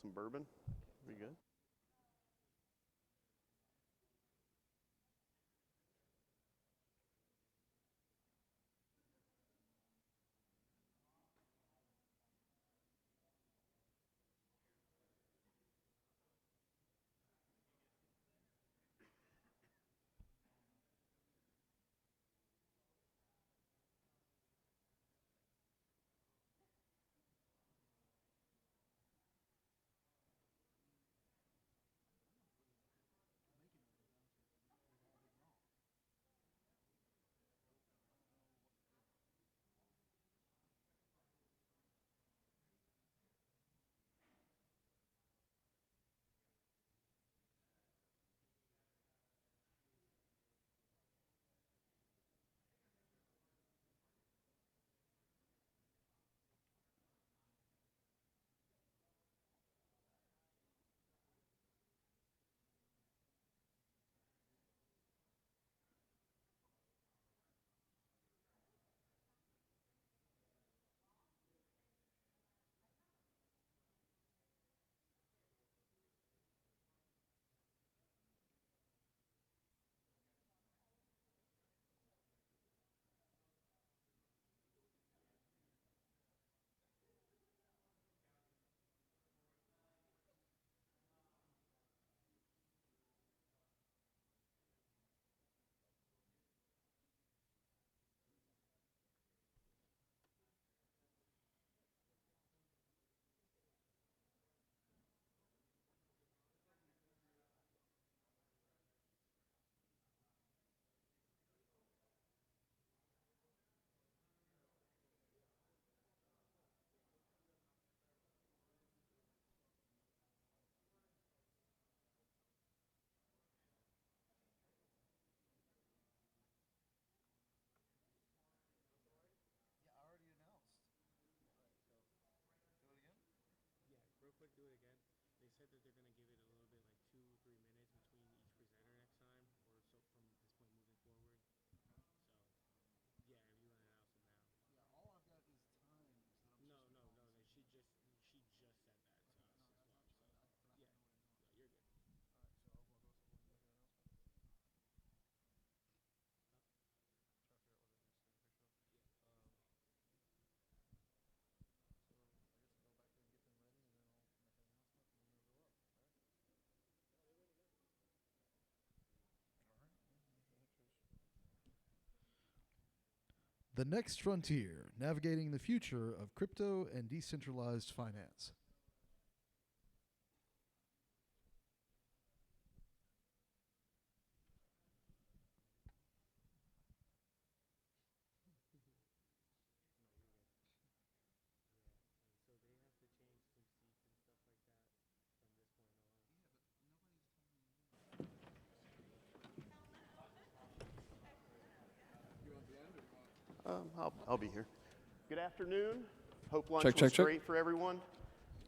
some bourbon. We good? Real quick, do it again. They said that they're going to give it a little bit, like 2-3 minutes between each presenter next time, or so from this point moving forward. So, yeah, if you want to announce it now. No, no, no. She just said that to us as well. So, yeah, no, you're good. The Next Frontier, Navigating the Future of Crypto and Decentralized Finance. Yeah, and so they have to change some seats and stuff like that from this point on. I'll be here. Good afternoon. Hope lunch Check, was check, check. great for everyone.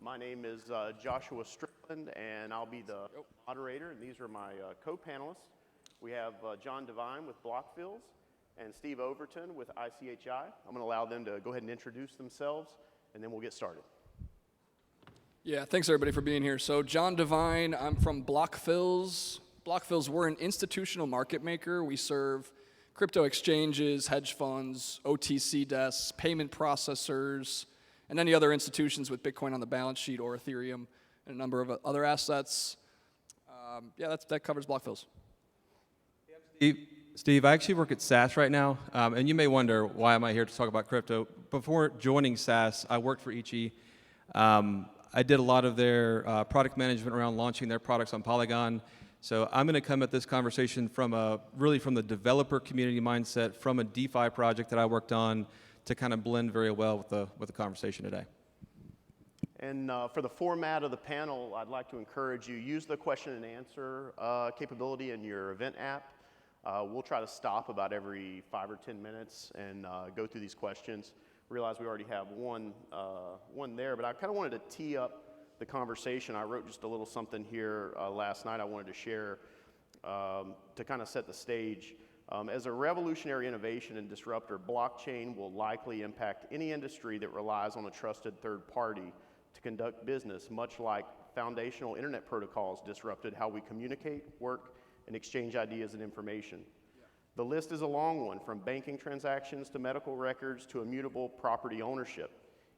My name is Joshua Strickland, and I'll be the moderator, and these are my co-panelists. We have John Devine with Blockfills and Steve Overton with ICHI. I'm going to allow them to go ahead and introduce themselves, and then we'll get started. Yeah, thanks everybody for being here. So John Devine, I'm from Blockfills. Blockfills, we're an institutional market maker. We serve crypto exchanges, hedge funds, OTC desks, payment processors, and any other institutions with Bitcoin on the balance sheet or Ethereum and a number of other assets. That covers Blockfills. Steve, I actually work at SAS right now, and you may wonder why am I here to talk about crypto. Before joining SAS, I worked for Ichi. I did a lot of their product management around launching their products on Polygon. So I'm going to come at this conversation from the developer community mindset, from a DeFi project that I worked on, to kind of blend very well with the conversation today. And for the format of the panel, I'd like to encourage you, use the question and answer capability in your event app. We'll try to stop about every 5 or 10 minutes and go through these questions. Realize we already have one there, but I kind of wanted to tee up the conversation. I wrote just a little something here last night I wanted to share to kind of set the stage. As a revolutionary innovation and disruptor, blockchain will likely impact any industry that relies on a trusted third party to conduct business, much like foundational internet protocols disrupted how we communicate, work, and exchange ideas and information. The list is a long one, from banking transactions to medical records to immutable property ownership.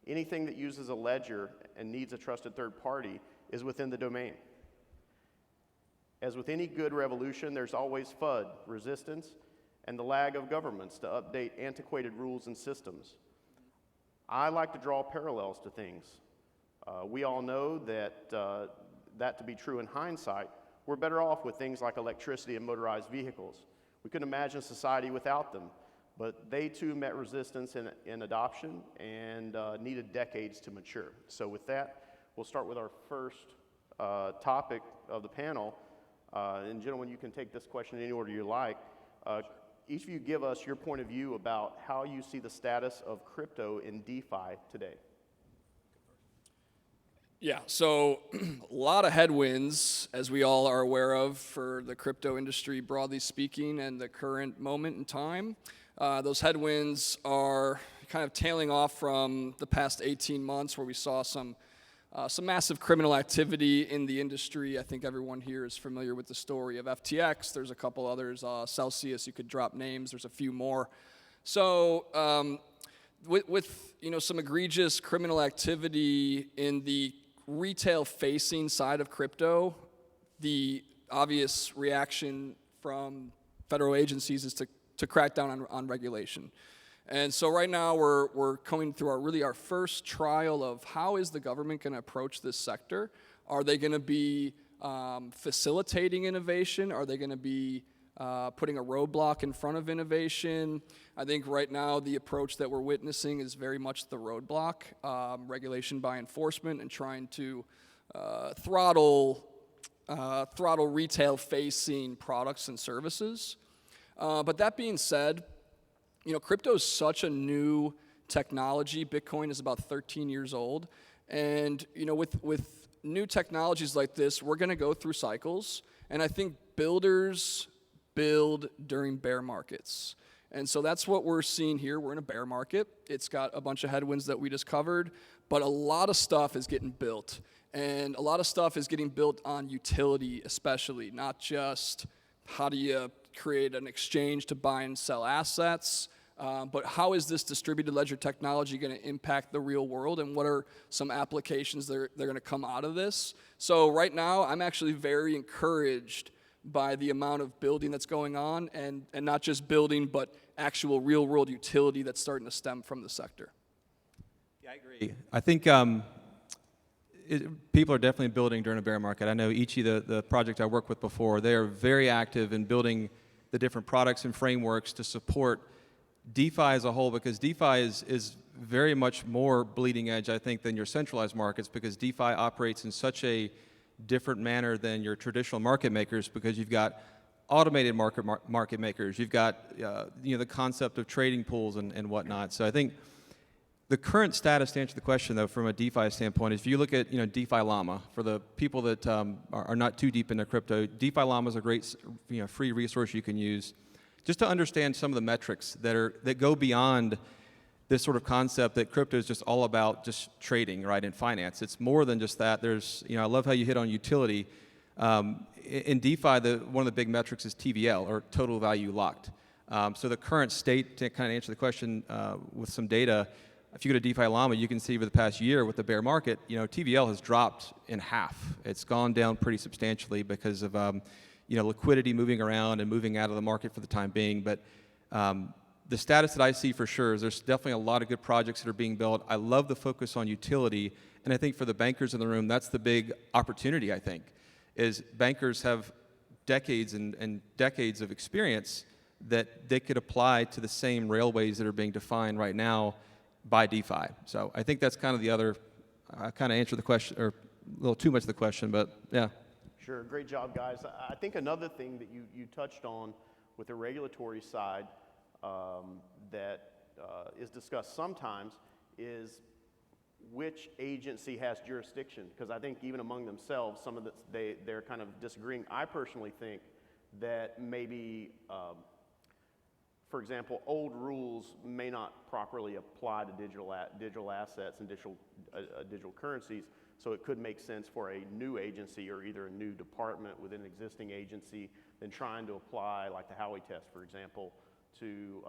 Anything that uses a ledger and needs a trusted third party is within the domain. As with any good revolution, there's always FUD, resistance, and the lag of governments to update antiquated rules and systems. I like to draw parallels to things. We all know that that to be true in hindsight, we're better off with things like electricity and motorized vehicles. We couldn't imagine society without them, but they too met resistance in adoption and needed decades to mature. So with that, we'll start with our first topic of the panel. And gentlemen, you can take this question in any order you like. Each of you give us your point of view about how you see the status of crypto in DeFi today. Yeah, so a lot of headwinds, as we all are aware of, for the crypto industry, broadly speaking, and the current moment in time. Those headwinds are kind of tailing off from the past 18 months, where we saw some massive criminal activity in the industry. I think everyone here is familiar with the story of FTX. There's a couple others, Celsius, you could drop names, there's a few more. So with some egregious criminal activity in the retail-facing side of crypto, the obvious reaction from federal agencies is to crack down on regulation. And so right now we're going through our first trial of how is the government going to approach this sector. Are they going to be facilitating innovation? Are they going to be putting a roadblock in front of innovation? I think right now the approach that we're witnessing is very much the roadblock, regulation by enforcement, and trying to throttle retail-facing products and services. But that being said, crypto is such a new technology. Bitcoin is about 13 years old. And, with new technologies like this, we're going to go through cycles. And I think builders build during bear markets. And so that's what we're seeing here. We're in a bear market. It's got a bunch of headwinds that we just covered, but a lot of stuff is getting built. And a lot of stuff is getting built on utility, especially, not just how do you create an exchange to buy and sell assets, but how is this distributed ledger technology going to impact the real world, and what are some applications that are going to come out of this? So right now, I'm actually very encouraged by the amount of building that's going on, and not just building, but actual real-world utility that's starting to stem from the sector. Yeah, I agree. I think people are definitely building during a bear market. I know Ichi, the project I worked with before, they are very active in building the different products and frameworks to support DeFi as a whole, because DeFi is very much more bleeding edge, I think, than your centralized markets, because DeFi operates in such a different manner than your traditional market makers, because you've got automated market makers, you've got the concept of trading pools and whatnot. So I think the current status, to answer the question though, from a DeFi standpoint, is if you look at DeFi Llama, for the people that are not too deep into crypto, DeFi Llama is a great free resource you can use just to understand some of the metrics that go beyond this sort of concept that crypto is just all about just trading, right, in finance. It's more than just that. There's, I love how you hit on utility. In DeFi, one of the big metrics is TVL, or total value locked. So the current state, to kind of answer the question with some data, if you go to DeFi Llama, you can see over the past year with the bear market, TVL has dropped in half. It's gone down pretty substantially because of liquidity moving around and moving out of the market for the time being. But the status that I see for sure is there's definitely a lot of good projects that are being built. I love the focus on utility, and I think for the bankers in the room, that's the big opportunity, I think, is bankers have decades and decades of experience that they could apply to the same railways that are being defined right now by DeFi. So I think that's kind of the other, I kind of answered the question, or a little too much of the question, but yeah. Sure, great job, guys. I think another thing that you touched on with the regulatory side that is discussed sometimes is which agency has jurisdiction, because I think even among themselves, some of they're kind of disagreeing. I personally think that maybe for example, old rules may not properly apply to digital assets and digital currencies, so it could make sense for a new agency or either a new department within an existing agency than trying to apply, like the Howey test, for example, to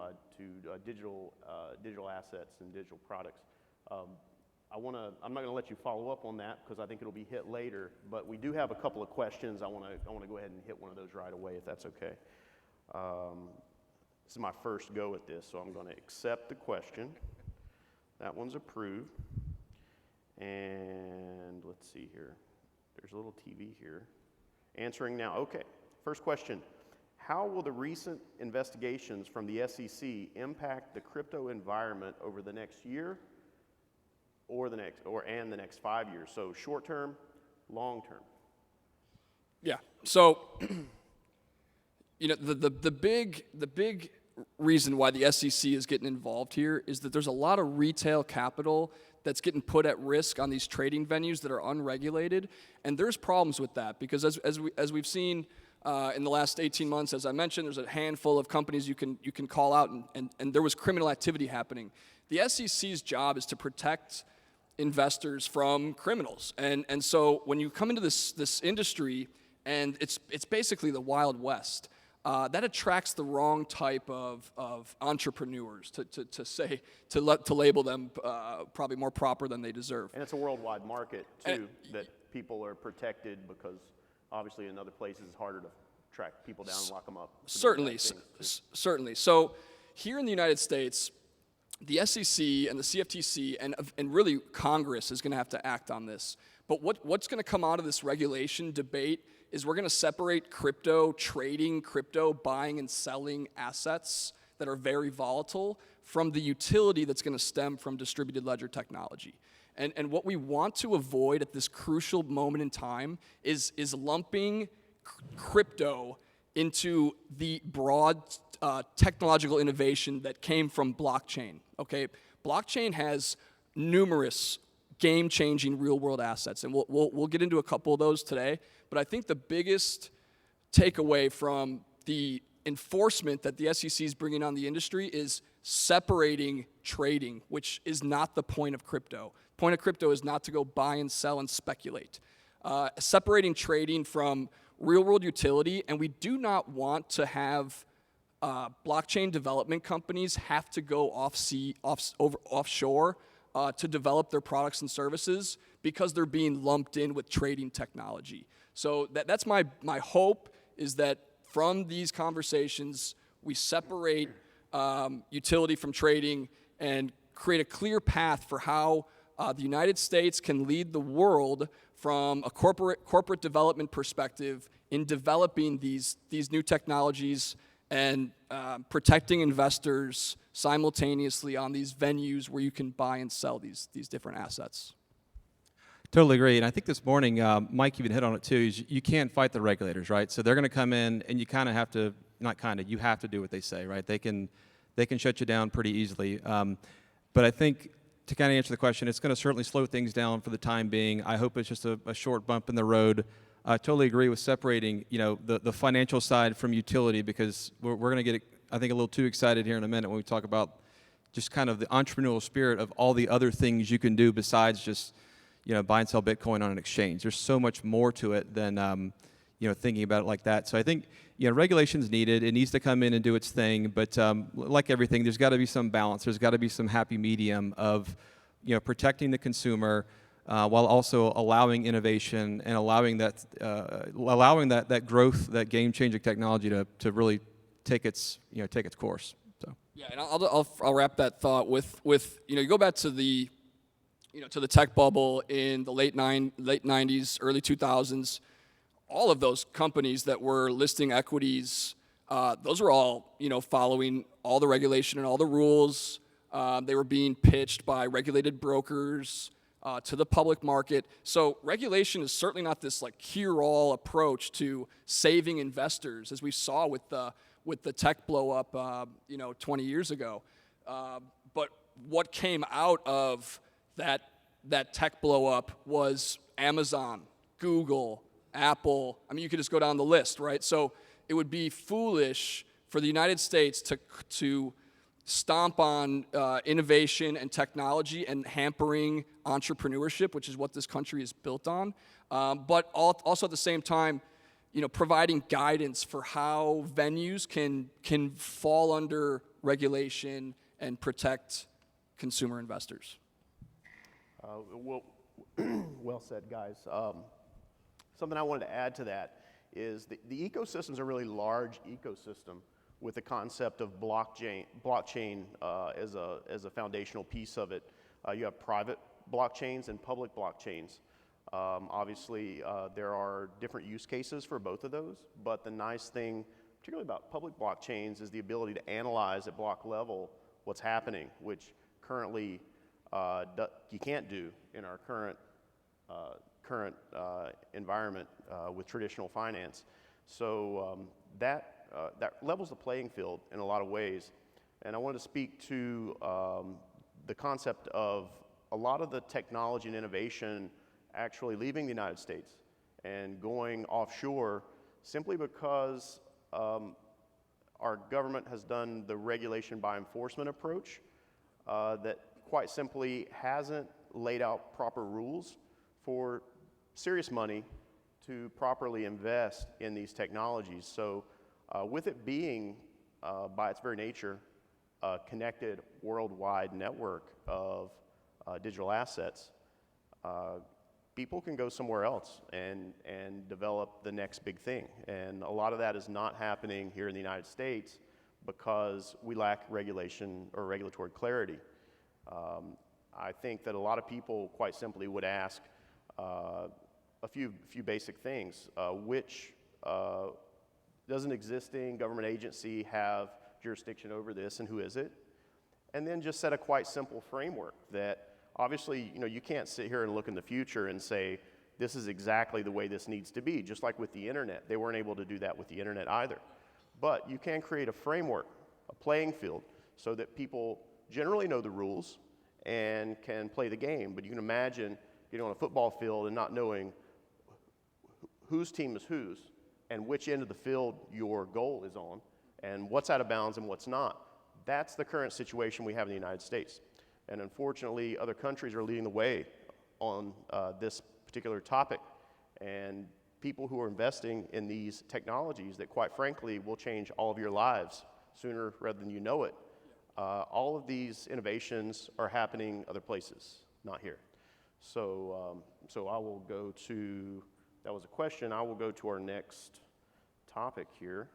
digital assets and digital products. I'm not going to let you follow up on that because I think it'll be hit later, but we do have a couple of questions. I want to go ahead and hit one of those right away if that's okay. This is my first go at this, so I'm going to accept the question. That one's approved. And let's see here. There's a little TV here. Answering now. Okay. First question. How will the recent investigations from the SEC impact the crypto environment over the next year or the next 5 years? So short term, long term. Yeah. So, the big reason why the SEC is getting involved here is that there's a lot of retail capital that's getting put at risk on these trading venues that are unregulated, and there's problems with that because as we've seen in the last 18 months, as I mentioned, there's a handful of companies you can call out, and there was criminal activity happening. The SEC's job is to protect investors from criminals, and so when you come into this industry, and it's basically the Wild West. That attracts the wrong type of entrepreneurs to label them probably more proper than they deserve. And it's a worldwide market too, that people are protected because obviously in other places it's harder to track people down and lock them up. Certainly. So here in the United States, the SEC and the CFTC and really Congress is going to have to act on this. But what's going to come out of this regulation debate is we're going to separate crypto trading, crypto buying and selling assets that are very volatile from the utility that's going to stem from distributed ledger technology. And what we want to avoid at this crucial moment in time is lumping crypto into the broad technological innovation that came from blockchain. Okay, blockchain has numerous game-changing real-world assets, and we'll get into a couple of those today. But I think the biggest takeaway from the enforcement that the SEC is bringing on the industry is separating trading, which is not the point of crypto. The point of crypto is not to go buy and sell and speculate. Separating trading from real-world utility, and we do not want to have blockchain development companies have to go offshore to develop their products and services because they're being lumped in with trading technology. So that's my hope is that from these conversations, we separate utility from trading and create a clear path for how the United States can lead the world from a corporate development perspective in developing these new technologies and protecting investors simultaneously on these venues where you can buy and sell these different assets. Totally agree, and I think this morning, Mike even hit on it too, is you can't fight the regulators, right? So they're going to come in, and you kind of have to, you have to do what they say, right? They can shut you down pretty easily. But I think to kind of answer the question, it's going to certainly slow things down for the time being. I hope it's just a short bump in the road. I totally agree with separating, the financial side from utility because we're going to get, I think, a little too excited here in a minute when we talk about just kind of the entrepreneurial spirit of all the other things you can do besides just buy and sell Bitcoin on an exchange. There's so much more to it than, thinking about it like that. So I think, regulation's needed. It needs to come in and do its thing. But like everything, there's got to be some balance. There's got to be some happy medium of, protecting the consumer while also allowing innovation and allowing that growth, that game-changing technology to really take its course. So. Yeah, and I'll wrap that thought with you go back to the to the tech bubble in the late 90s, early 2000s, all of those companies that were listing equities, those were all, following all the regulation and all the rules. They were being pitched by regulated brokers to the public market. So regulation is certainly not this like cure-all approach to saving investors, as we saw with the tech blow up, 20 years ago. But what came out of that tech blow up was Amazon, Google, Apple. I mean, you could just go down the list, right? So it would be foolish for the United States to stomp on innovation and technology and hampering entrepreneurship, which is what this country is built on, but also at the same time, providing guidance for how venues can fall under regulation and protect consumer investors. Well said, guys. Something I wanted to add to that is the ecosystem's a really large ecosystem with the concept of blockchain as a foundational piece of it. You have private blockchains and public blockchains. Obviously, there are different use cases for both of those, but the nice thing, particularly about public blockchains, is the ability to analyze at block level what's happening, which currently you can't do in our current environment with traditional finance. So that levels the playing field in a lot of ways. And I wanted to speak to the concept of a lot of the technology and innovation actually leaving the United States and going offshore simply because our government has done the regulation by enforcement approach that quite simply hasn't laid out proper rules for serious money to properly invest in these technologies. So with it being, by its very nature, a connected worldwide network of digital assets, people can go somewhere else and develop the next big thing. And a lot of that is not happening here in the United States because we lack regulation or regulatory clarity. I think that a lot of people quite simply would ask a few basic things. Does an existing government agency have jurisdiction over this, and who is it? And then just set a quite simple framework that obviously, you can't sit here and look in the future and say, this is exactly the way this needs to be, just like with the internet. They weren't able to do that with the internet either. But you can create a framework, a playing field, so that people generally know the rules and can play the game. But you can imagine getting on a football field and not knowing whose team is whose and which end of the field your goal is on and what's out of bounds and what's not. That's the current situation we have in the United States. And unfortunately, other countries are leading the way on this particular topic. And people who are investing in these technologies that, quite frankly, will change all of your lives sooner rather than you know it, all of these innovations are happening other places, not here. So I will go to, that was a question, I will go to our next topic here,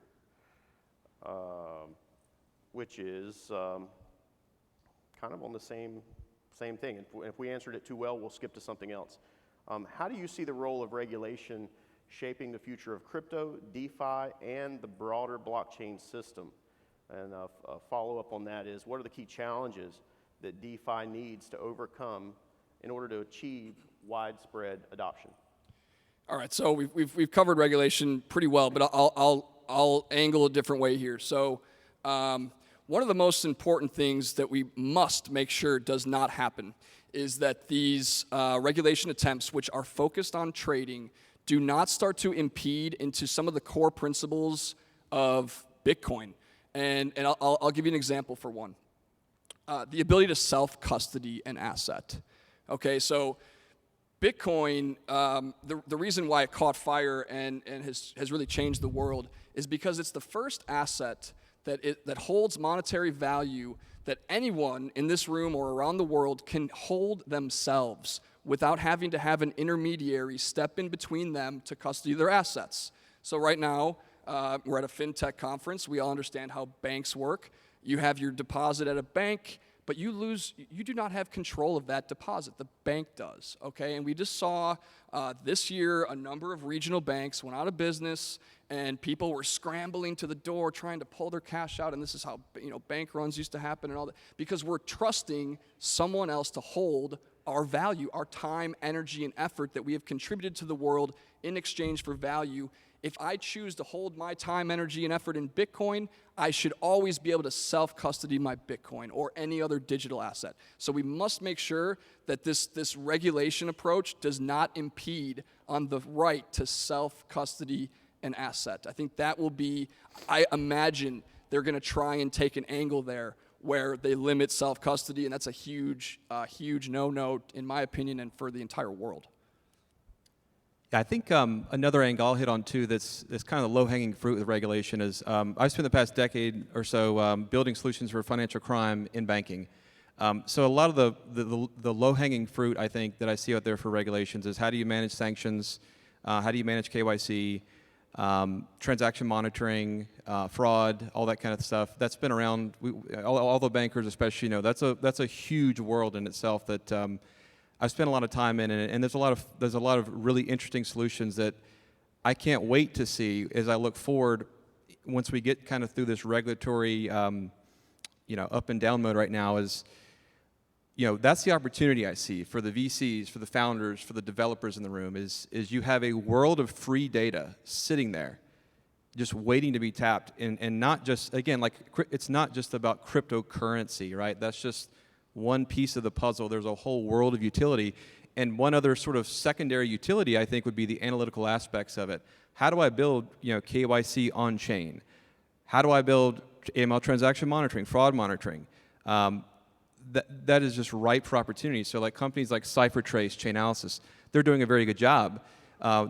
which is kind of on the same thing. If we answered it too well, we'll skip to something else. How do you see the role of regulation shaping the future of crypto, DeFi, and the broader blockchain system? And a follow-up on that is, what are the key challenges that DeFi needs to overcome in order to achieve widespread adoption? All right, so we've covered regulation pretty well, but I'll angle a different way here. So one of the most important things that we must make sure does not happen is that these regulation attempts, which are focused on trading, do not start to impede into some of the core principles of Bitcoin. And I'll give you an example for one. The ability to self-custody an asset. Okay, so Bitcoin, the reason why it caught fire and has really changed the world is because it's the first asset that holds monetary value that anyone in this room or around the world can hold themselves without having to have an intermediary step in between them to custody their assets. So right now, we're at a fintech conference. We all understand how banks work. You have your deposit at a bank, but you do not have control of that deposit. The bank does, okay? And we just saw this year a number of regional banks went out of business, and people were scrambling to the door trying to pull their cash out, and this is how bank runs used to happen and all that, because we're trusting someone else to hold our value, our time, energy, and effort that we have contributed to the world in exchange for value. If I choose to hold my time, energy, and effort in Bitcoin, I should always be able to self-custody my Bitcoin or any other digital asset. So we must make sure that this regulation approach does not impede on the right to self-custody an asset. I think that will be, I imagine, they're going to try and take an angle there where they limit self-custody, and that's a huge no-no, in my opinion, and for the entire world. Yeah, I think another angle I'll hit on too that's kind of the low-hanging fruit with regulation is I've spent the past decade or so building solutions for financial crime in banking. So a lot of the low-hanging fruit I think that I see out there for regulations is how do you manage sanctions, how do you manage KYC, transaction monitoring, fraud, all that kind of stuff. That's been around. All the bankers, especially, that's a huge world in itself that I've spent a lot of time in, and there's a lot of really interesting solutions that I can't wait to see as I look forward. Once we get kind of through this regulatory, up and down mode right now, is that's the opportunity I see for the VCs, for the founders, for the developers in the room, is you have a world of free data sitting there just waiting to be tapped, and not just, again, like it's not just about cryptocurrency, right? That's just one piece of the puzzle. There's a whole world of utility, and one other sort of secondary utility I think would be the analytical aspects of it. How do I build KYC on chain? How do I build AML transaction monitoring, fraud monitoring? That is just ripe for opportunity. So like companies like CipherTrace, Chainalysis, they're doing a very good job.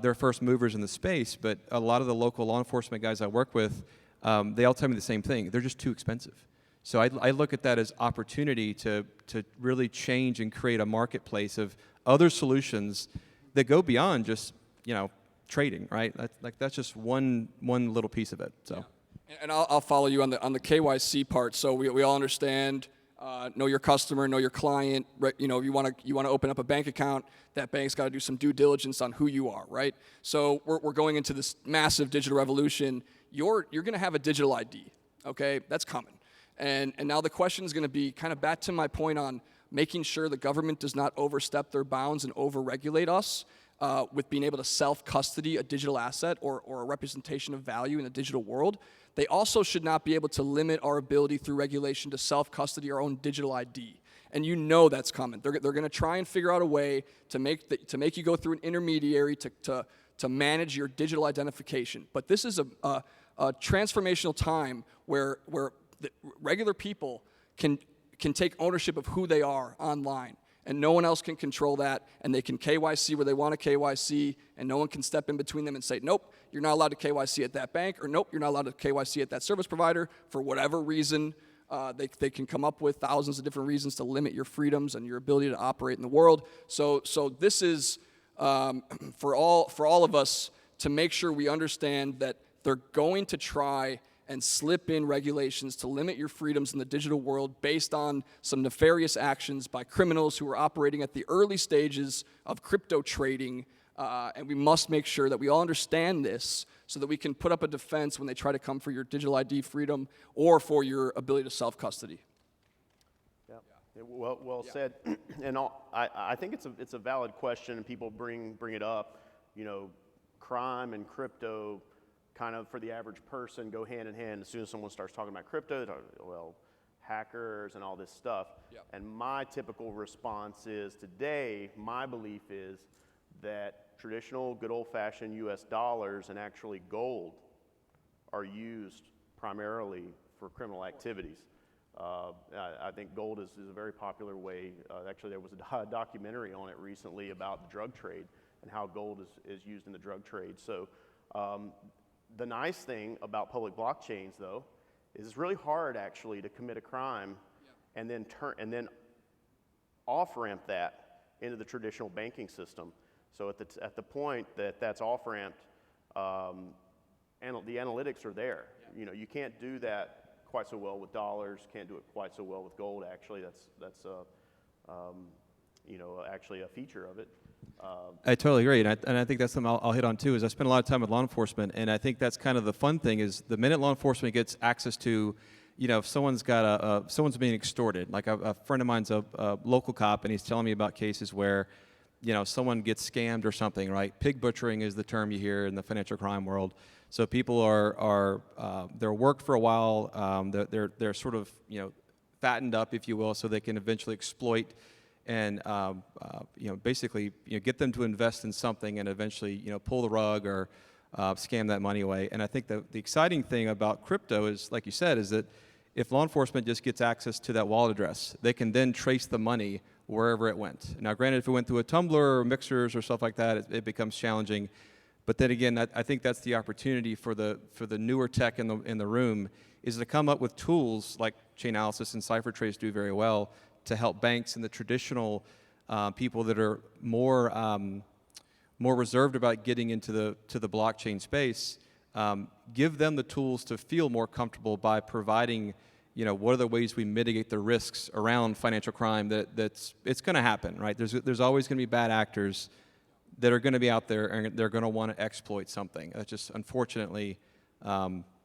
They're first movers in the space, but a lot of the local law enforcement guys I work with, they all tell me the same thing. They're just too expensive. So I look at that as opportunity to really change and create a marketplace of other solutions that go beyond just trading, right? That's just one little piece of it. So. Yeah. And I'll follow you on the KYC part. So we all understand. Know your customer, know your client. Right? You want to open up a bank account. That bank's got to do some due diligence on who you are, right? So we're going into this massive digital revolution. You're going to have a digital ID, okay? That's coming. And now the question is going to be kind of back to my point on making sure the government does not overstep their bounds and overregulate us with being able to self-custody a digital asset or a representation of value in the digital world. They also should not be able to limit our ability through regulation to self-custody our own digital ID. And that's coming. They're going to try and figure out a way to make you go through an intermediary to manage your digital identification. But this is a transformational time where the regular people can take ownership of who they are online, and no one else can control that, and they can KYC where they want to KYC, and no one can step in between them and say, nope, you're not allowed to KYC at that bank, or nope, you're not allowed to KYC at that service provider. For whatever reason, they can come up with thousands of different reasons to limit your freedoms and your ability to operate in the world. So this is for all of us to make sure we understand that they're going to try and slip in regulations to limit your freedoms in the digital world based on some nefarious actions by criminals who are operating at the early stages of crypto trading. And we must make sure that we all understand this so that we can put up a defense when they try to come for your digital ID freedom or for your ability to self-custody. Yeah. Well said. And I think it's a valid question, and people bring it up. Crime and crypto, kind of for the average person, go hand in hand. As soon as someone starts talking about crypto, hackers and all this stuff. Yep. And my typical response is, today, my belief is that traditional, good old-fashioned U.S. dollars and actually gold are used primarily for criminal activities. I think gold is a very popular way. Actually, there was a documentary on it recently about the drug trade and how gold is used in the drug trade. So the nice thing about public blockchains, though, is it's really hard actually to commit a crime and then off-ramp that into the traditional banking system. So at the point that's off-ramped, and the analytics are there. You can't do that quite so well with dollars. Can't do it quite so well with gold. Actually, that's actually a feature of it. I totally agree, and I think that's something I'll hit on too. Is I spend a lot of time with law enforcement, and I think that's kind of the fun thing is the minute law enforcement gets access to, if someone's got someone's being extorted, like a friend of mine's a local cop, and he's telling me about cases where, someone gets scammed or something, right? Pig butchering is the term you hear in the financial crime world. So people are they're worked for a while, they're sort of fattened up, if you will, so they can eventually exploit and basically get them to invest in something and eventually pull the rug or scam that money away. And I think the exciting thing about crypto is, like you said, is that if law enforcement just gets access to that wallet address, they can then trace the money wherever it went. Now, granted, if it went through a tumbler or mixers or stuff like that, it becomes challenging. But then again, I think that's the opportunity for the newer tech in the room, is to come up with tools like Chainalysis and CipherTrace do very well to help banks and the traditional people that are more reserved about getting into the blockchain space, give them the tools to feel more comfortable by providing, what are the ways we mitigate the risks around financial crime it's going to happen, right? There's always going to be bad actors that are going to be out there and they're going to want to exploit something. That's just, unfortunately,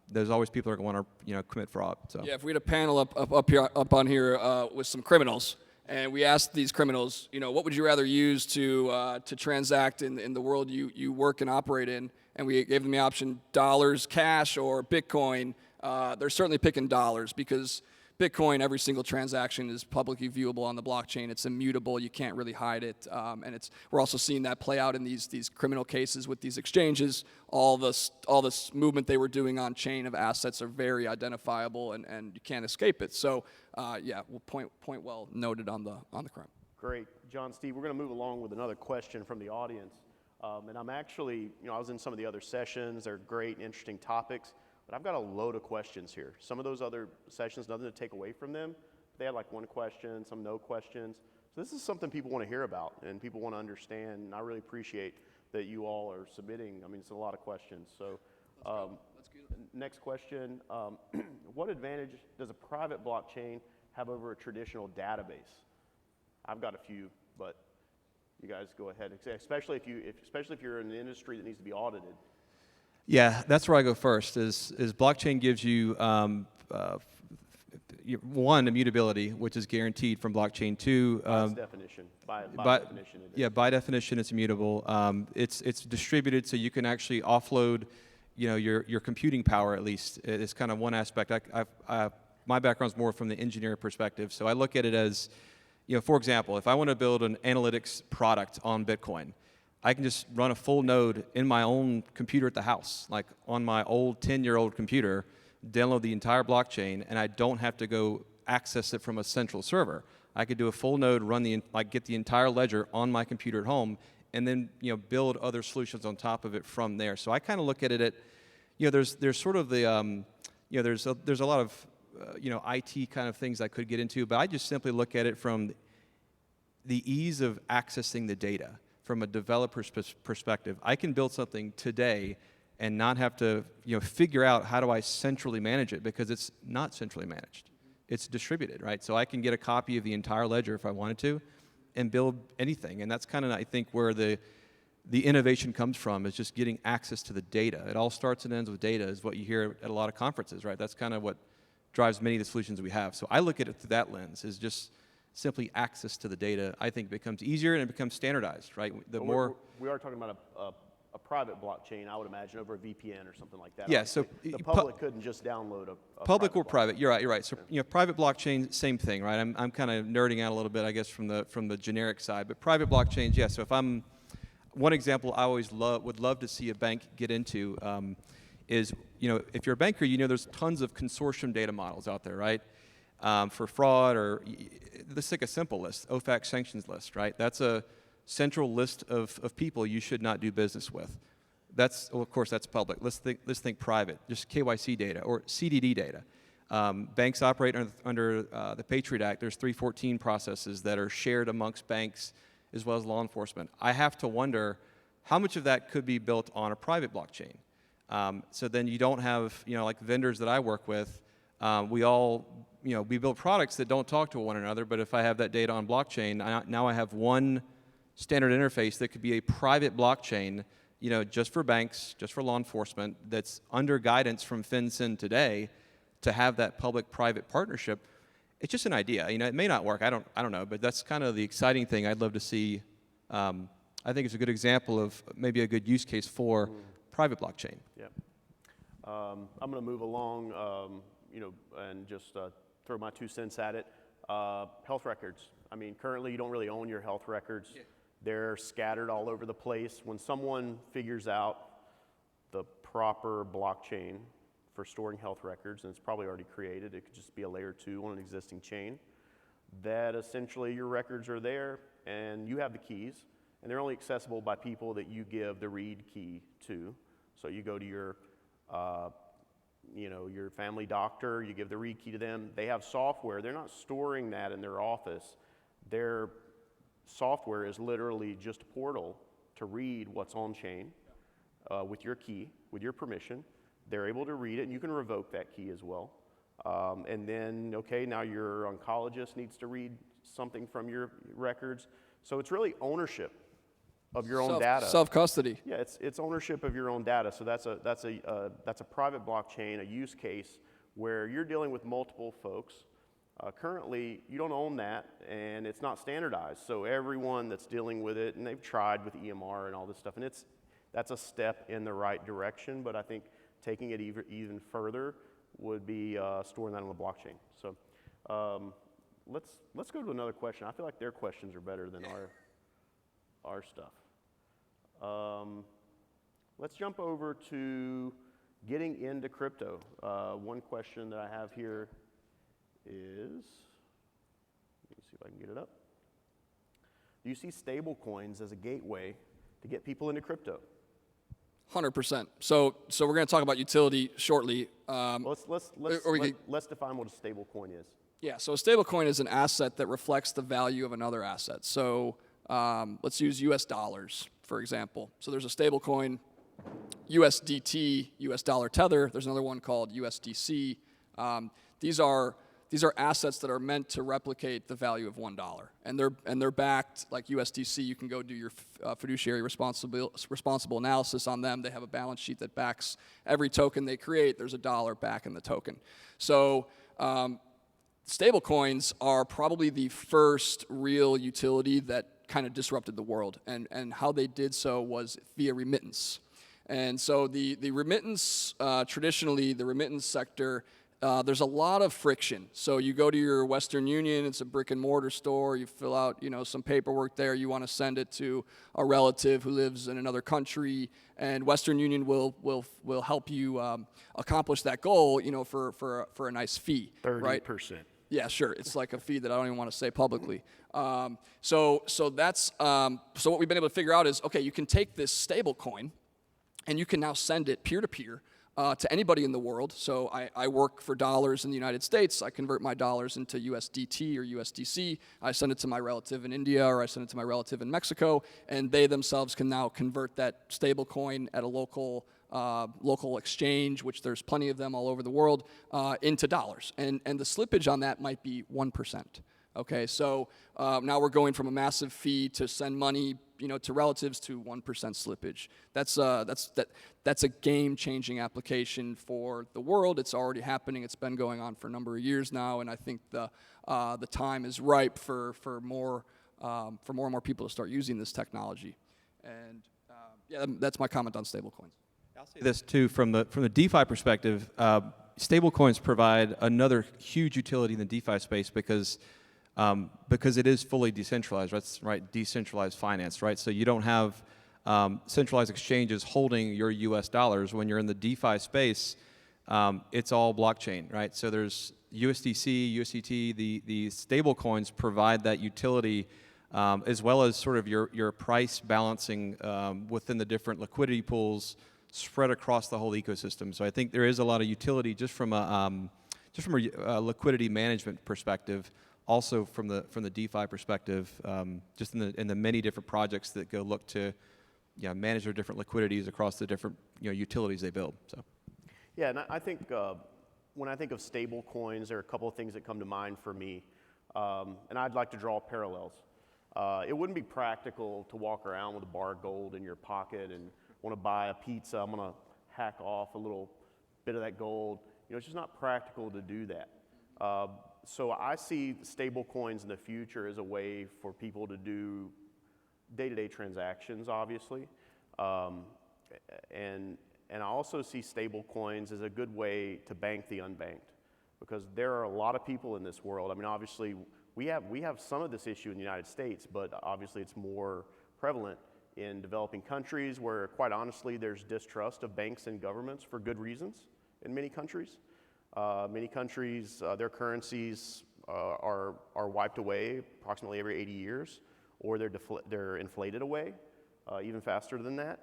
there's always people that are going to want to, commit fraud. So. Yeah, if we had a panel up on here with some criminals, and we asked these criminals, what would you rather use to transact in the world you work and operate in, and we gave them the option: dollars, cash, or Bitcoin. They're certainly picking dollars, because Bitcoin, every single transaction is publicly viewable on the blockchain. It's immutable. You can't really hide it. And we're also seeing that play out in these criminal cases with these exchanges. All this movement they were doing on chain of assets are very identifiable, and you can't escape it. So, yeah, point well noted on the crime. Great. John, Steve, we're going to move along with another question from the audience. And I'm actually, I was in some of the other sessions. They're great, interesting topics. But I've got a load of questions here. Some of those other sessions, nothing to take away from them. They had like one question, some no questions. So this is something people want to hear about and people want to understand. And I really appreciate that you all are submitting. I mean, it's a lot of questions. So next question, what advantage does a private blockchain have over a traditional database? I've got a few, but you guys go ahead, especially if you're in an industry that needs to be audited. Yeah, that's where I go first. Is blockchain gives you one, immutability, which is guaranteed from blockchain. Two, by definition, by definition, it is. Yeah, by definition, it's immutable. It's distributed, so you can actually offload, your computing power. At least it's kind of one aspect. My background's more from the engineer perspective, so I look at it as, for example, if I want to build an analytics product on Bitcoin, I can just run a full node in my own computer at the house, like on my old 10-year-old computer, download the entire blockchain, and I don't have to go access it from a central server. I could do a full node, get the entire ledger on my computer at home, and then build other solutions on top of it from there. So I kind of look at it there's sort of the there's a lot of IT kind of things I could get into, but I just simply look at it from the ease of accessing the data. From a developer's perspective, I can build something today and not have to figure out how do I centrally manage it, because it's not centrally managed. It's distributed, right? So I can get a copy of the entire ledger if I wanted to and build anything. And that's kind of, I think, where the innovation comes from, is just getting access to the data. It all starts and ends with data, is what you hear at a lot of conferences, right? That's kind of what drives many of the solutions we have. So I look at it through that lens, is just simply access to the data. I think becomes easier and it becomes standardized, right? We are talking about a private blockchain, I would imagine, over a VPN or something like that. Yeah, so the public couldn't just download a public or private. You're right. So private blockchain, same thing, right? I'm kind of nerding out a little bit, I guess, from the generic side. But private blockchains, yeah. So if one example I always would love to see a bank get into is if you're a banker, there's tons of consortium data models out there, right? For fraud, or let's take a simple list, OFAC sanctions list, right? That's a central list of people you should not do business with. Of course, that's public. Let's think private, just KYC data or CDD data. Banks operate under the Patriot Act. There's 314 processes that are shared amongst banks as well as law enforcement. I have to wonder how much of that could be built on a private blockchain. So then you don't have, like vendors that I work with, we build products that don't talk to one another, but if I have that data on blockchain, now I have one standard interface that could be a private blockchain, just for banks, just for law enforcement, that's under guidance from FinCEN today, to have that public-private partnership. It's just an idea. It may not work. I don't know, but that's kind of the exciting thing I'd love to see. I think it's a good example of maybe a good use case for private blockchain. Yeah. I'm going to move along, and just throw my 2 cents at it. Health records. I mean, currently you don't really own your health records. Yeah. They're scattered all over the place. When someone figures out the proper blockchain for storing health records, and it's probably already created. It could just be a layer 2 on an existing chain. That essentially your records are there, and you have the keys, and they're only accessible by people that you give the read key to. So you go to your, your family doctor, you give the read key to them. They have software. They're not storing that in their office. Their software is literally just a portal to read what's on chain with your key, with your permission. They're able to read it, and you can revoke that key as well. And then, okay, now your oncologist needs to read something from your records. So it's really ownership of your own data. Self-custody. Yeah, it's ownership of your own data. So that's a private blockchain, a use case where you're dealing with multiple folks. Currently, you don't own that, and it's not standardized. So everyone that's dealing with it, and they've tried with EMR and all this stuff, and that's a step in the right direction. But I think taking it even further would be storing that on the blockchain. So let's go to another question. I feel like their questions are better than our stuff. Let's jump over to getting into crypto. One question that I have here is, let me see if I can get it up. Do you see stable coins as a gateway to get people into crypto? 100%. So we're going to talk about utility shortly. Let's define what a stable coin is. Yeah, so a stablecoin is an asset that reflects the value of another asset. So let's use US dollars, for example. So there's a stablecoin, USDT, US dollar tether. There's another one called USDC. These are assets that are meant to replicate the value of $1, and they're backed like USDC. You can go do your fiduciary responsible analysis on them. They have a balance sheet that backs every token they create. There's $1 back in the token. So stable coins are probably the first real utility that kind of disrupted the world, and how they did so was via remittance. And so the remittance, traditionally, the remittance sector, there's a lot of friction. So you go to your Western Union, it's a brick and mortar store, you fill out some paperwork there, you want to send it to a relative who lives in another country, and Western Union will help you accomplish that goal for a nice fee. 30%. Right? Yeah, sure. It's like a fee that I don't even want to say publicly. So what we've been able to figure out is, okay, you can take this stable coin and you can now send it peer-to-peer to anybody in the world. So I work for dollars in the United States. I convert my dollars into USDT or USDC. I send it to my relative in India, or I send it to my relative in Mexico, and they themselves can now convert that stable coin at a local exchange, which there's plenty of them all over the world, into dollars. And the slippage on that might be 1%. Okay, so now we're going from a massive fee to send money, to relatives to 1% slippage. That's a game-changing application for the world. It's already happening. It's been going on for a number of years now, and I think the time is ripe for more and more people to start using this technology. And that's my comment on stablecoins. I'll say this too, from the DeFi perspective, stablecoins provide another huge utility in the DeFi space because it is fully decentralized, right? Decentralized finance, right? So you don't have centralized exchanges holding your U.S. dollars. When you're in the DeFi space, it's all blockchain, right? So there's USDC, USDT, the stable coins provide that utility, as well as sort of your price balancing within the different liquidity pools spread across the whole ecosystem. So I think there is a lot of utility just from a liquidity management perspective. Also from the DeFi perspective, just in the many different projects that go look to manage their different liquidities across the different utilities they build. So yeah, and I think when I think of stable coins, there are a couple of things that come to mind for me, and I'd like to draw parallels. It wouldn't be practical to walk around with a bar of gold in your pocket and want to buy a pizza. I'm going to hack off a little bit of that gold. It's just not practical to do that. So I see stable coins in the future as a way for people to do day-to-day transactions, obviously. And I also see stable coins as a good way to bank the unbanked, because there are a lot of people in this world. I mean, obviously, we have some of this issue in the United States, but obviously it's more prevalent in developing countries where, quite honestly, there's distrust of banks and governments for good reasons in many countries. Many countries, their currencies are wiped away approximately every 80 years, or they're inflated away even faster than that.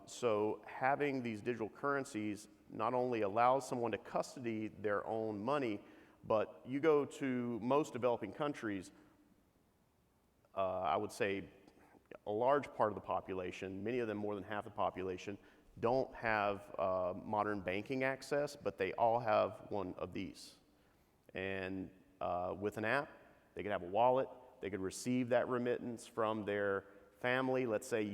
So having these digital currencies not only allows someone to custody their own money, but you go to most developing countries, I would say a large part of the population, many of them more than half the population, don't have modern banking access, but they all have one of these. And with an app, they could have a wallet, they could receive that remittance from their family. Let's say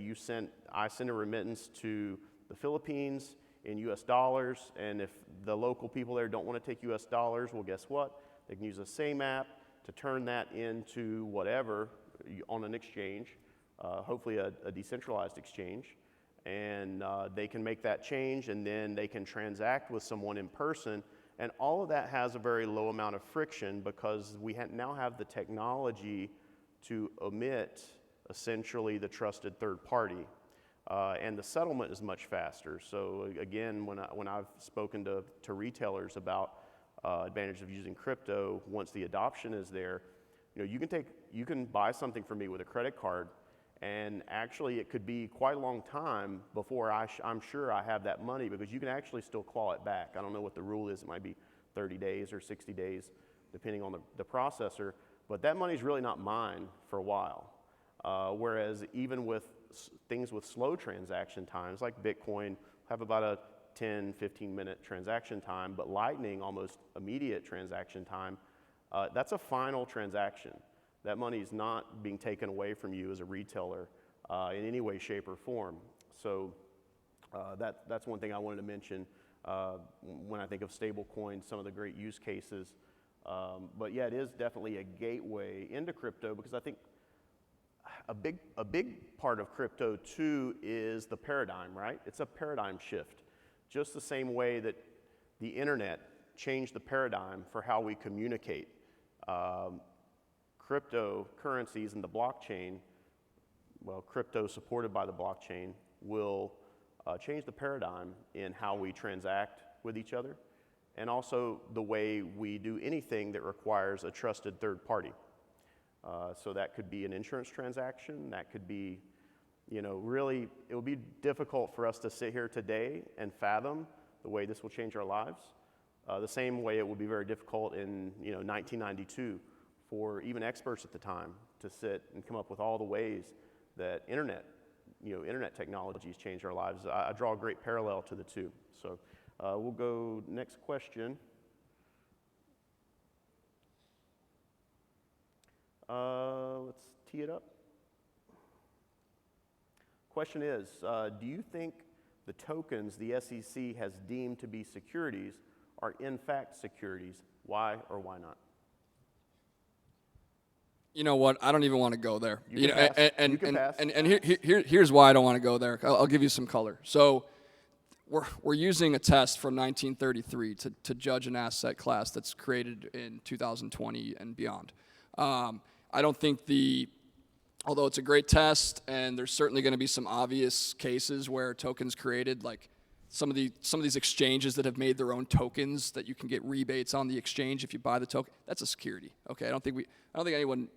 I send a remittance to the Philippines in US dollars, and if the local people there don't want to take US dollars, well, guess what? They can use the same app to turn that into whatever on an exchange, hopefully a decentralized exchange, and they can make that change, and then they can transact with someone in person, and all of that has a very low amount of friction because we now have the technology to omit essentially the trusted third party. And the settlement is much faster. So again, when I've spoken to retailers about advantage of using crypto, once the adoption is there, you can buy something from me with a credit card, and actually it could be quite a long time before I'm sure I have that money, because you can actually still claw it back. I don't know what the rule is. It might be 30 days or 60 days, depending on the processor, but that money's really not mine for a while. Whereas even with things with slow transaction times, like Bitcoin, have about a 10, 15-minute transaction time, but Lightning, almost immediate transaction time, that's a final transaction. That money is not being taken away from you as a retailer in any way, shape, or form. So that's one thing I wanted to mention when I think of stablecoins, some of the great use cases. But yeah, it is definitely a gateway into crypto, because I think a big part of crypto too is the paradigm, right? It's a paradigm shift. Just the same way that the internet changed the paradigm for how we communicate. Cryptocurrencies and the blockchain, well, crypto supported by the blockchain, will change the paradigm in how we transact with each other, and also the way we do anything that requires a trusted third party. So that could be an insurance transaction, that could be, really, it would be difficult for us to sit here today and fathom the way this will change our lives. The same way it would be very difficult in 1992 for even experts at the time to sit and come up with all the ways that internet technologies change our lives. I draw a great parallel to the two. So we'll go next question. Let's tee it up. Question is, do you think the tokens the SEC has deemed to be securities are in fact securities? Why or why not? You know what? I don't even want to go there. You can pass. You can pass. And here's why I don't want to go there. I'll give you some color. So we're using a test from 1933 to judge an asset class that's created in 2020 and beyond. I don't think although it's a great test, and there's certainly going to be some obvious cases where tokens created, like some of these exchanges that have made their own tokens that you can get rebates on the exchange if you buy the token. That's a security. Okay, I don't think anyone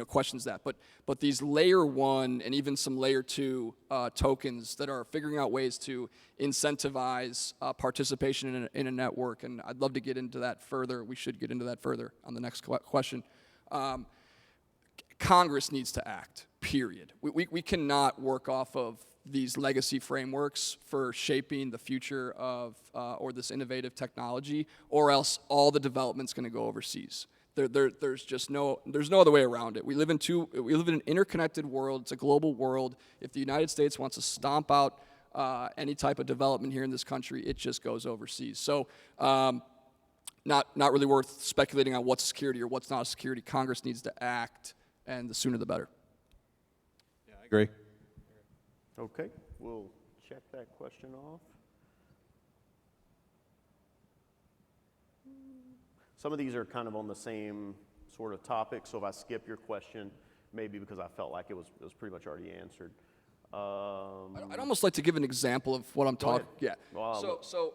questions that. But these layer 1 and even some layer 2 tokens that are figuring out ways to incentivize participation in a network, and I'd love to get into that further. We should get into that further on the next question. Congress needs to act, period. We cannot work off of these legacy frameworks for shaping the future of or this innovative technology, or else all the development's going to go overseas. There's no other way around it. We live in an interconnected world. It's a global world. If the United States wants to stomp out any type of development here in this country, it just goes overseas. So not really worth speculating on what's security or what's not a security. Congress needs to act, and the sooner the better. Yeah, I agree. Okay, we'll check that question off. Some of these are kind of on the same sort of topic, so if I skip your question, maybe because I felt like it was pretty much already answered. I'd almost like to give an example of what I'm talking. Yeah. Well, So,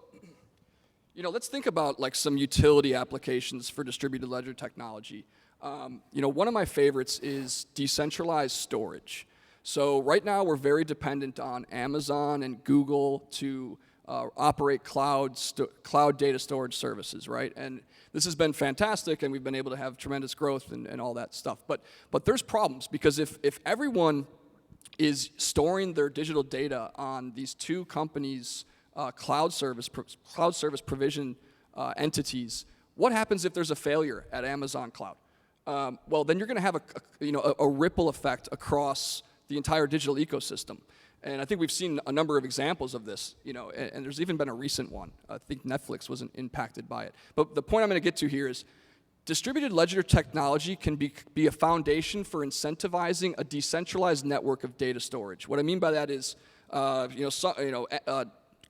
let's think about like some utility applications for distributed ledger technology. One of my favorites is decentralized storage. So right now we're very dependent on Amazon and Google to operate cloud data storage services, right? And this has been fantastic, and we've been able to have tremendous growth and all that stuff. But there's problems, because if everyone is storing their digital data on these two companies' cloud service provision entities, what happens if there's a failure at Amazon Cloud? Well, then you're going to have a ripple effect across the entire digital ecosystem. And I think we've seen a number of examples of this, and there's even been a recent one. I think Netflix wasn't impacted by it. But the point I'm going to get to here is distributed ledger technology can be a foundation for incentivizing a decentralized network of data storage. What I mean by that is,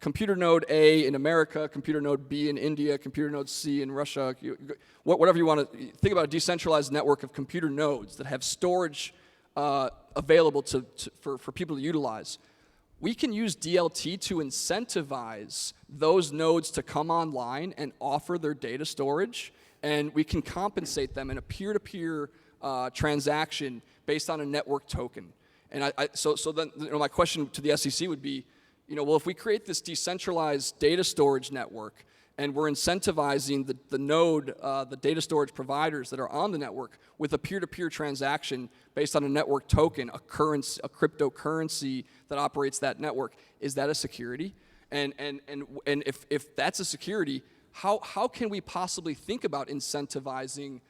computer node A in America, computer node B in India, computer node C in Russia, whatever you want to think about, a decentralized network of computer nodes that have storage available for people to utilize. We can use DLT to incentivize those nodes to come online and offer their data storage, and we can compensate them in a peer-to-peer transaction based on a network token. And so then my question to the SEC would be, well, if we create this decentralized data storage network and we're incentivizing the node, the data storage providers that are on the network with a peer-to-peer transaction based on a network token, a cryptocurrency that operates that network, is that a security? And if that's a security, how can we possibly think about incentivizing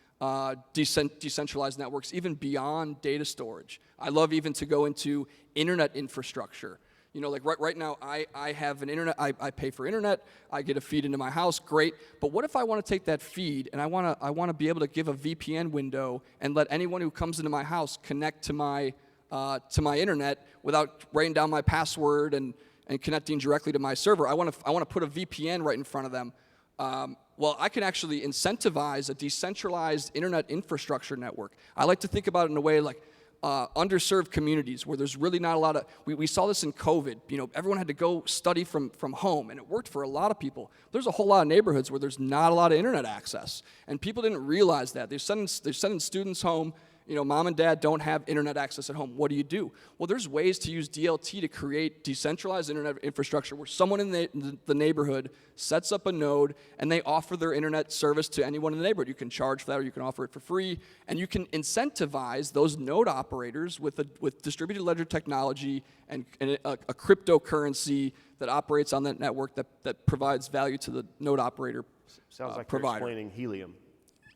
decentralized networks even beyond data storage? I love even to go into internet infrastructure. Like right now, I have an internet, I pay for internet, I get a feed into my house, great. But what if I want to take that feed and I want to be able to give a VPN window and let anyone who comes into my house connect to my internet without writing down my password and connecting directly to my server? I want to put a VPN right in front of them. Well, I can actually incentivize a decentralized internet infrastructure network. I like to think about it in a way like underserved communities where there's really not a lot of, we saw this in COVID, everyone had to go study from home, and it worked for a lot of people. There's a whole lot of neighborhoods where there's not a lot of internet access, and people didn't realize that. They're sending students home, mom and dad don't have internet access at home. What do? Well, there's ways to use DLT to create decentralized internet infrastructure where someone in the neighborhood sets up a node and they offer their internet service to anyone in the neighborhood. You can charge for that, or you can offer it for free, and you can incentivize those node operators with distributed ledger technology and a cryptocurrency that operates on that network that provides value to the node operator Sounds like provider. you're explaining helium.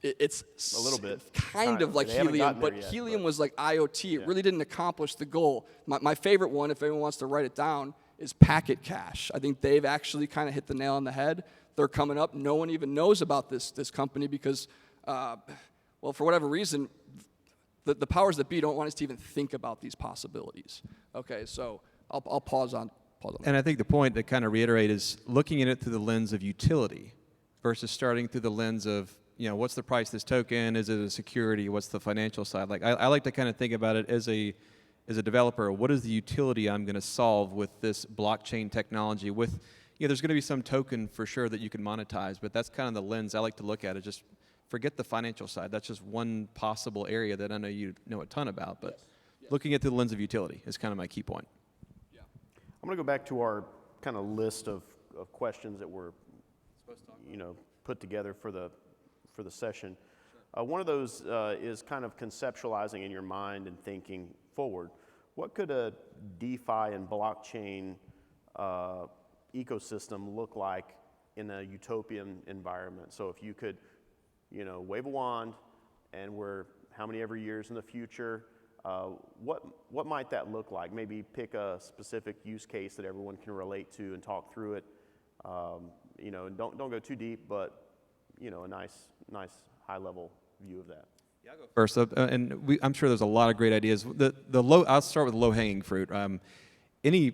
It's a little bit. kind of like They haven't helium, gotten there but yet, helium was like IoT. It really didn't accomplish the goal. My favorite one, if anyone wants to write it down, is packet cache. I think they've actually kind of hit the nail on the head. They're coming up. No one even knows about this company because, well, for whatever reason, the powers that be don't want us to even think about these possibilities. Okay, so I'll pause on that. And I think the point to kind of reiterate is looking at it through the lens of utility versus starting through the lens of, what's the price of this token? Is it a security? What's the financial side? Like I like to kind of think about it as a developer. What is the utility I'm going to solve with this blockchain technology? With there's going to be some token for sure that you can monetize, but that's kind of the lens I like to look at it. Just forget the financial side. That's just one possible area that I know you know a ton about. But looking at the lens of utility is kind of my key point. Yeah. I'm going to go back to our kind of list of questions that were, put together for the session. One of those is kind of conceptualizing in your mind and thinking forward. What could a DeFi and blockchain ecosystem look like in a utopian environment? So if you could, wave a wand and we're how many ever years in the future, what might that look like? Maybe pick a specific use case that everyone can relate to and talk through it. Don't go too deep, but a nice high-level view of that. Yeah, I'll go first. I'm sure there's a lot of great ideas. I'll start with low-hanging fruit. We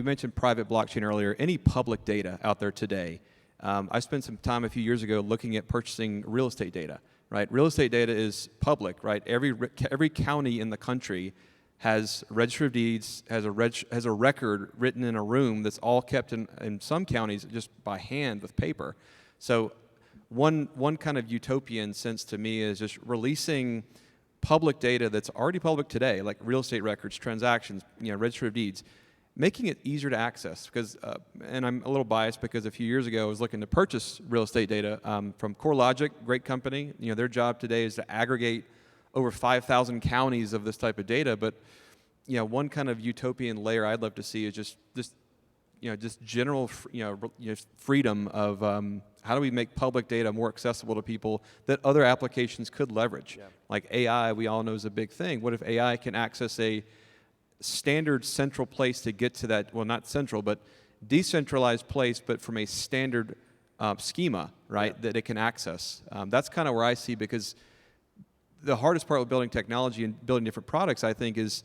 mentioned private blockchain earlier. Any public data out there today. I spent some time a few years ago looking at purchasing real estate data. Right, real estate data is public. Right, every county in the country has a registry of deeds, has a record written in a room that's all kept in some counties just by hand with paper. So one kind of utopian sense to me is just releasing public data that's already public today, like real estate records, transactions, registry of deeds, making it easier to access. Because, and I'm a little biased because a few years ago I was looking to purchase real estate data from CoreLogic, great company. Their job today is to aggregate over 5,000 counties of this type of data. But one kind of utopian layer I'd love to see is just general freedom of how do we make public data more accessible to people that other applications could leverage. Yeah. Like AI, we all know is a big thing. What if AI can access a standard central place to get to that, well, not central, but decentralized place, but from a standard schema, right, that it can access. That's kind of where I see, because the hardest part with building technology and building different products, I think, is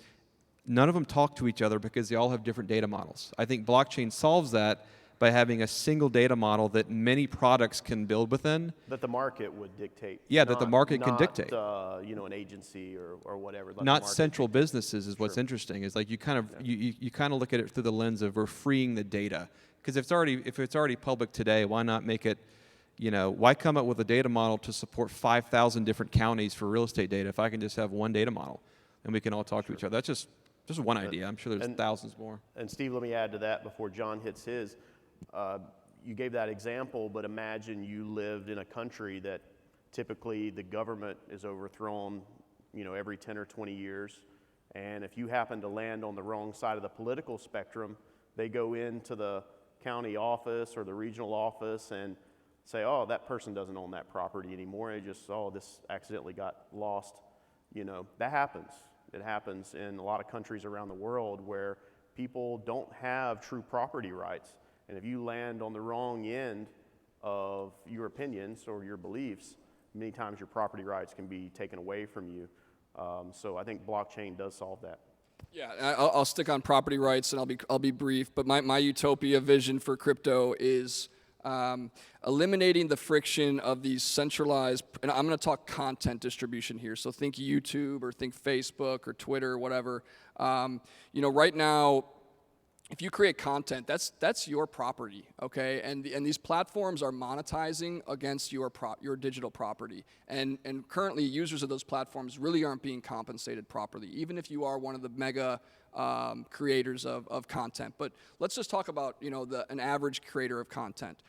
none of them talk to each other because they all have different data models. I think blockchain solves that by having a single data model that many products can build within. That the market would dictate. Yeah, that the market can dictate. An agency or whatever. Let the Not market central dictate. businesses is what's Sure. interesting. Is like you kind of look at it through the lens of we're freeing the data. Because if it's already public today, why not make it, why come up with a data model to support 5,000 different counties for real estate data if I can just have one data model and we can all talk to each other? That's just one idea. I'm sure there's thousands more. And Steve, let me add to that before John hits his. You gave that example, but imagine you lived in a country that typically the government is overthrown, every 10 or 20 years. And if you happen to land on the wrong side of the political spectrum, they go into the county office or the regional office and say, oh, that person doesn't own that property anymore. And this accidentally got lost. That happens. It happens in a lot of countries around the world where people don't have true property rights. And if you land on the wrong end of your opinions or your beliefs, many times your property rights can be taken away from you. So I think blockchain does solve that. Yeah, I'll stick on property rights, and I'll be brief. But my utopia vision for crypto is eliminating the friction of these centralized, and I'm going to talk content distribution here. So think YouTube or think Facebook or Twitter or whatever. Right now, if you create content, that's your property, okay? And these platforms are monetizing against your digital property. And currently, users of those platforms really aren't being compensated properly, even if you are one of the mega creators of content. But let's just talk about an average creator of content.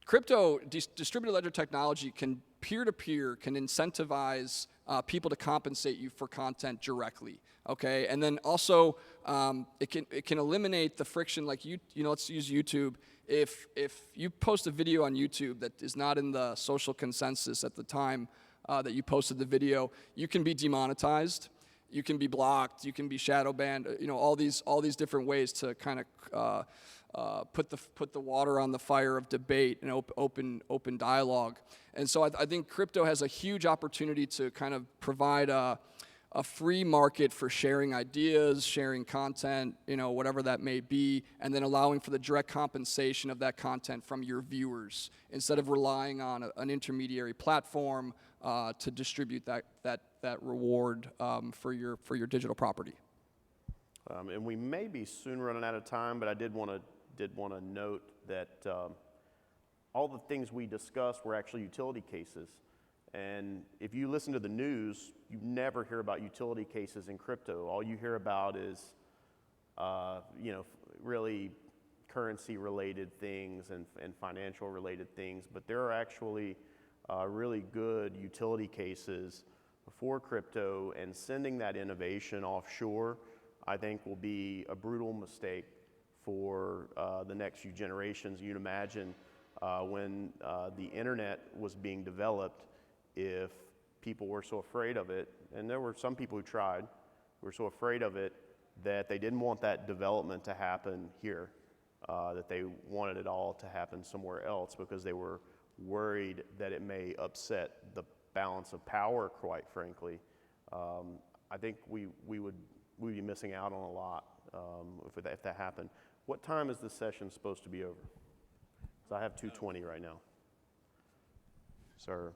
Crypto distributed ledger technology can peer-to-peer can incentivize people to compensate you for content directly. Okay, and then also it can eliminate the friction. Like let's use YouTube. If you post a video on YouTube that is not in the social consensus at the time that you posted the video, you can be demonetized, you can be blocked, you can be shadow banned. All these different ways to kind of put the water on the fire of debate and open dialogue. And so I think crypto has a huge opportunity to kind of provide a free market for sharing ideas, sharing content, whatever that may be, and then allowing for the direct compensation of that content from your viewers instead of relying on an intermediary platform to distribute that reward for your digital property. And we may be soon running out of time, but I did want to note that all the things we discussed were actually utility cases. And if you listen to the news, you never hear about utility cases in crypto. All you hear about is, really currency-related things and financial-related things. But there are actually really good utility cases for crypto, and sending that innovation offshore, I think, will be a brutal mistake for the next few generations. You'd imagine when the internet was being developed, if people were so afraid of it, and there were some people who tried, were so afraid of it that they didn't want that development to happen here, that they wanted it all to happen somewhere else because they were worried that it may upset the balance of power, quite frankly. I think we'd be missing out on a lot if that happened. What time is this session supposed to be over? Because I have 2:20 right now. Sir.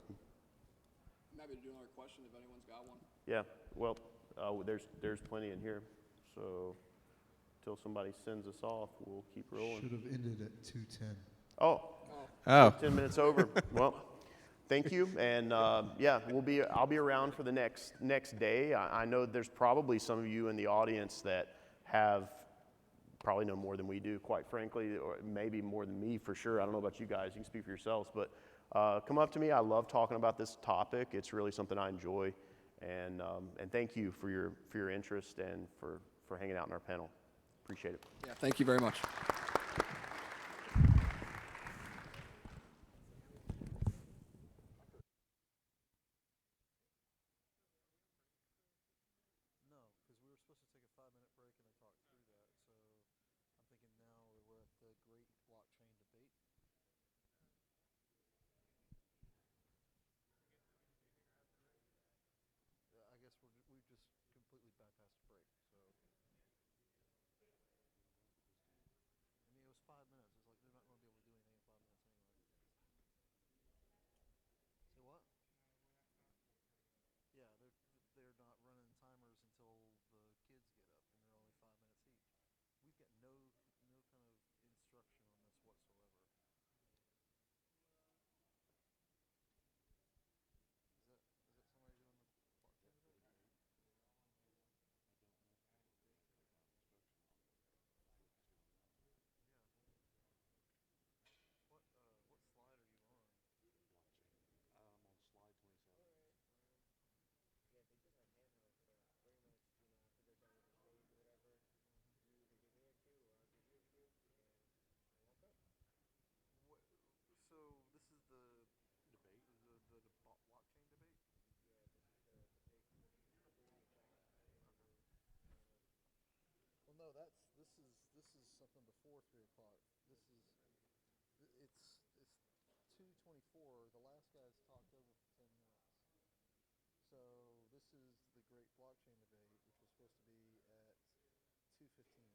I'm happy to do another question if anyone's got one. Yeah, well, There's plenty in here. So until somebody sends us off, we'll keep rolling. Should have ended at 2:10. Oh, Oh, 10 minutes over. Well, thank you, and yeah, I'll be around for the next day. I know there's probably some of you in the audience that have probably know more than we do, quite frankly, or maybe more than me for sure. I don't know about you guys. You can speak for yourselves, but come up to me. I love talking about this topic. It's really something I enjoy, and thank you for your interest and for hanging out in our panel. Appreciate it. Yeah, thank you very much. No, because we were supposed to take a 5-minute break and I talked through that. So I'm thinking now we're at the great blockchain debate. I guess we've just completely bypassed a break. So I mean, it was 5 minutes. It's like they're not going to be able to do anything in 5 minutes anyway. Say what? Yeah, they're not running timers until the kids get up, and they're only 5 minutes each. We've got no kind of instruction on this whatsoever. Is that somebody doing the blockchain debate? What slide are you on? What, so this is the debate, the blockchain debate. Well, no, this is something before 3 o'clock. This is it's 2:24. The last guy's talked over for 10 minutes. So this is the great blockchain debate, which was supposed to be at 2:15.